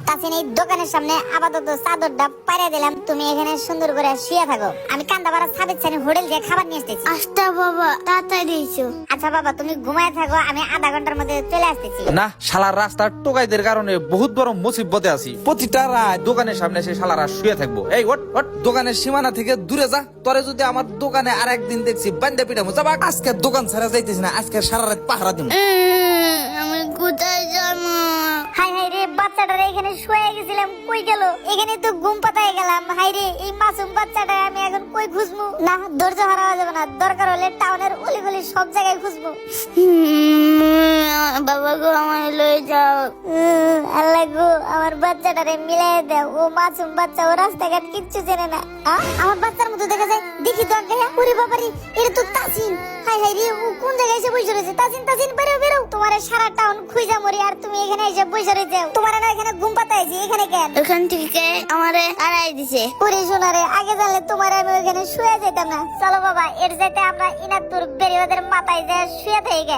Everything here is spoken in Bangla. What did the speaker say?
তাসিন এই দোকানের সামনে আপাতত চাদরটা পাইরা দিলাম, তুমি এখানে সুন্দর করে শুয়ে থাকো, আমি কান্দাপাড়া সাবিত ছানি হোটেল দিয়ে খাবার নিয়ে আসতেছি। আচ্ছা বাবা, তাড়াতাড়ি এসো। আচ্ছা বাবা, তুমি ঘুমায় থাকো, আমি আধা ঘন্টার মধ্যে চলে আসতেছি। না, শালার রাস্তার টোকাইদের কারণে বহুত বড় মুসিবতে আছি। প্রতিটা রাত দোকানের সামনে সে শালারা শুয়ে থাকবো। এই ওট ওট, দোকানের সীমানা থেকে দূরে যা। তোরে যদি আমার দোকানে আর একদিন দেখছি বান্দে পিটামো। যাবা, আজকে দোকান ছাড়া যাইতেছি না, আজকে সারা রাত পাহারা দিব। আমি কোথায় যাবো? হাই হাই রে, বাচ্চাটারে এখানে শুয়ে গেছিলাম, কই গেল? এখানে তো ঘুম পাতায় গেলাম। হাই রে, এই মাসুম বাচ্চাটা আমি এখন কই খুঁজবো? না, ধৈর্য হারানো যাবে না, দরকার হলে টাউনের অলিগলি সব জায়গায় খুঁজবো। বাবা গো, আমার লয়ে যাও। আল্লাহ গো, আমার বাচ্চাটারে মিলাই দাও। ও মাসুম বাচ্চা, ও রাস্তাঘাট কিচ্ছু চেনে না। আমার বাচ্চার মতো দেখা যায়, দেখি তো আগে। ওরে বাবারে, এটা তো তাসিন। হাই হাই রে, ও কোন জায়গায় এসে বসে রয়েছে? তাসিন, তাসিন, বেরো বেরো। তোমার সারা টাউন খুঁজা মরি, আর তুমি এখানে এসে বসে রয়েছে। তোমার না এখানে ঘুম পাতাইছি, এখানে কেন? ওখান থেকে আমারে হারাই দিছে। ওরে সোনারে, আগে জানলে তোমার আমি ওখানে শুয়ে যেতাম না। চলো বাবা, এর যাইতে আমরা ইনাদপুর বেরিবাদের মাথায় যায় শুয়ে থেকে।